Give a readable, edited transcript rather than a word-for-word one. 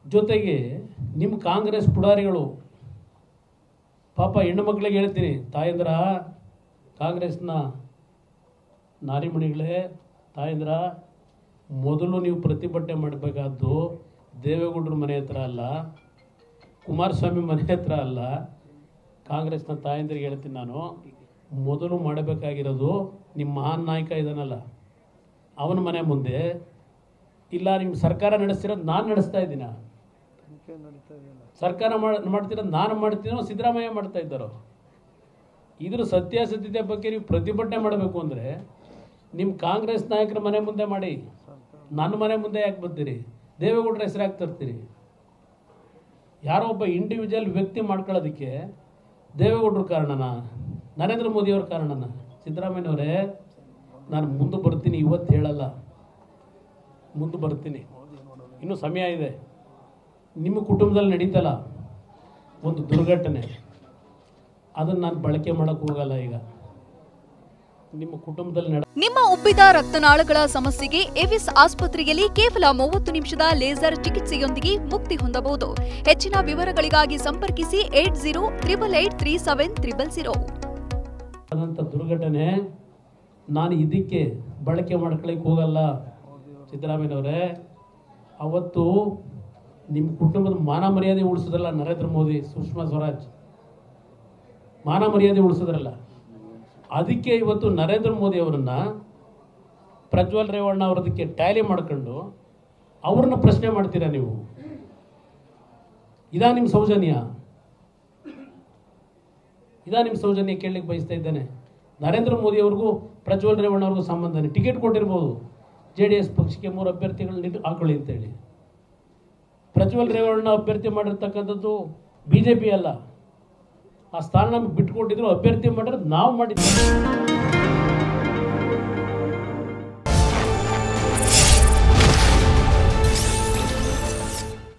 ಜೊತೆಗೆ ನಿಮ್ಮ ಕಾಂಗ್ರೆಸ್ ಪುಡಾರಿಗಳು ಪಾಪ ಹೆಣ್ಣು ಮಕ್ಕಳಿಗೆ ಹೇಳ್ತೀನಿ, ತಾಯಂದ್ರ, ಕಾಂಗ್ರೆಸ್ನ ನಾರಿಮಣಿಗಳೇ, ತಾಯಂದ್ರ, ಮೊದಲು ನೀವು ಪ್ರತಿಭಟನೆ ಮಾಡಬೇಕಾದ್ದು ದೇವೇಗೌಡರ ಮನೆ ಹತ್ರ ಅಲ್ಲ, ಕುಮಾರಸ್ವಾಮಿ ಮನೆ ಹತ್ರ ಅಲ್ಲ. ಕಾಂಗ್ರೆಸ್ನ ತಾಯಂದ್ರಿಗೆ ಹೇಳ್ತೀನಿ ನಾನು, ಮೊದಲು ಮಾಡಬೇಕಾಗಿರೋದು ನಿಮ್ಮ ಮಹಾನ್ ನಾಯಕ ಇದ್ದಾನಲ್ಲ ಅವನ ಮನೆ ಮುಂದೆ. ಇಲ್ಲ ನಿಮ್ಮ ಸರ್ಕಾರ ನಡೆಸ್ತಿರೋದು ನಾನು ನಡೆಸ್ತಾ ಇದ್ದೀನ, ಸರ್ಕಾರ ಮಾಡ್ತಿರೋದು ನಾನು ಮಾಡ್ತೀನೋ ಸಿದ್ದರಾಮಯ್ಯ ಮಾಡ್ತಾ ಇದ್ದಾರೋ? ಇದ್ರ ಸತ್ಯಾಸತ್ಯತೆ ಬಗ್ಗೆ ನೀವು ಪ್ರತಿಭಟನೆ ಮಾಡಬೇಕು ಅಂದರೆ ನಿಮ್ಮ ಕಾಂಗ್ರೆಸ್ ನಾಯಕರ ಮನೆ ಮುಂದೆ ಮಾಡಿ, ನನ್ನ ಮನೆ ಮುಂದೆ ಯಾಕೆ ಬರ್ತೀರಿ? ದೇವೇಗೌಡರ ಹೆಸರು ಯಾಕೆ ತರ್ತೀರಿ? ಯಾರೋ ಒಬ್ಬ ಇಂಡಿವಿಜುವಲ್ ವ್ಯಕ್ತಿ ಮಾಡ್ಕೊಳ್ಳೋದಕ್ಕೆ ದೇವೇಗೌಡರ ಕಾರಣನ, ನರೇಂದ್ರ ಮೋದಿಯವ್ರ ಕಾರಣನ? ಸಿದ್ದರಾಮಯ್ಯನವರೇ, ನಾನು ಮುಂದೆ ಬರ್ತೀನಿ, ಇವತ್ತು ಹೇಳಲ್ಲ, ಮುಂದೆ ಬರ್ತೀನಿ, ಇನ್ನೂ ಸಮಯ ಇದೆ. ನಿಮ್ಮ ಕುಟುಂಬದಲ್ಲಿ ನಡೀತಲ್ಲ ಒಂದು ದುರ್ಘಟನೆ, ಅದನ್ನು ನಾನು ಬಳಕೆ ಮಾಡೋಕ್ಕೆ ಹೋಗಲ್ಲ. ಈಗ ನಿಮ್ಮ ಕುಟುಂಬದಲ್ಲಿ ನಿಮ್ಮ ಉಬ್ಬಿದ ರಕ್ತನಾಳಗಳ ಸಮಸ್ಯೆಗೆ ಎವಿಸ್ ಆಸ್ಪತ್ರೆಯಲ್ಲಿ ಕೇವಲ 30 ನಿಮಿಷದ ಲೇಸರ್ ಚಿಕಿತ್ಸೆಯೊಂದಿಗೆ ಮುಕ್ತಿ ಹೊಂದಬಹುದು. ಹೆಚ್ಚಿನ ವಿವರಗಳಿಗಾಗಿ ಸಂಪರ್ಕಿಸಿ 8088837300. ಆದಂಥ ದುರ್ಘಟನೆ ನಾನು ಇದಕ್ಕೆ ಬಳಕೆ ಮಾಡ್ಕೊಳ್ಳಿಕ್ಕೆ ಹೋಗಲ್ಲ. ಸಿದ್ದರಾಮಯ್ಯನವರೇ, ಅವತ್ತು ನಿಮ್ಮ ಕುಟುಂಬದ ಮಾನ ಮರ್ಯಾದೆ ಉಳಿಸೋದ್ರಲ್ಲ ನರೇಂದ್ರ ಮೋದಿ, ಸುಷ್ಮಾ ಸ್ವರಾಜ್ ಮಾನ ಮರ್ಯಾದೆ ಉಳಿಸೋದ್ರಲ್ಲ, ಅದಕ್ಕೆ ಇವತ್ತು ನರೇಂದ್ರ ಮೋದಿ ಅವರನ್ನು ಪ್ರಜ್ವಲ್ ರೇವಣ್ಣ ಅವರದಕ್ಕೆ ಟ್ಯಾಲಿ ಮಾಡ್ಕೊಂಡು ಅವ್ರನ್ನ ಪ್ರಶ್ನೆ ಮಾಡ್ತೀರಾ ನೀವು? ಇದಾ ನಿಮ್ಮ ಸೌಜನ್ಯ? ಇದಾ ನಿಮ್ಮ ಸೌಜನ್ಯ ಕೇಳಲಿಕ್ಕೆ ಬಯಸ್ತಾ ಇದ್ದೇನೆ. ನರೇಂದ್ರ ಮೋದಿ ಅವ್ರಿಗೂ ಪ್ರಜ್ವಲ್ ರೇವಣ್ಣ ಅವ್ರಿಗೂ ಸಂಬಂಧನೇ. ಟಿಕೆಟ್ ಕೊಟ್ಟಿರ್ಬೋದು, JDS ಪಕ್ಷಕ್ಕೆ 3 ಅಭ್ಯರ್ಥಿಗಳನ್ನ ಹಾಕೊಳ್ಳಿ ಅಂತೇಳಿ. ಪ್ರಜ್ವಲ್ ರೇವಣ್ಣ ಅಭ್ಯರ್ಥಿ ಮಾಡಿರ್ತಕ್ಕಂಥದ್ದು BJP ಅಲ್ಲ. ಆ ಸ್ಥಾನ ನಮ್ಗೆ ಬಿಟ್ಟುಕೊಟ್ಟಿದ್ರು, ಅಭ್ಯರ್ಥಿ ಮಾಡಿರೋದು ನಾವು ಮಾಡಿದ್ವಿ.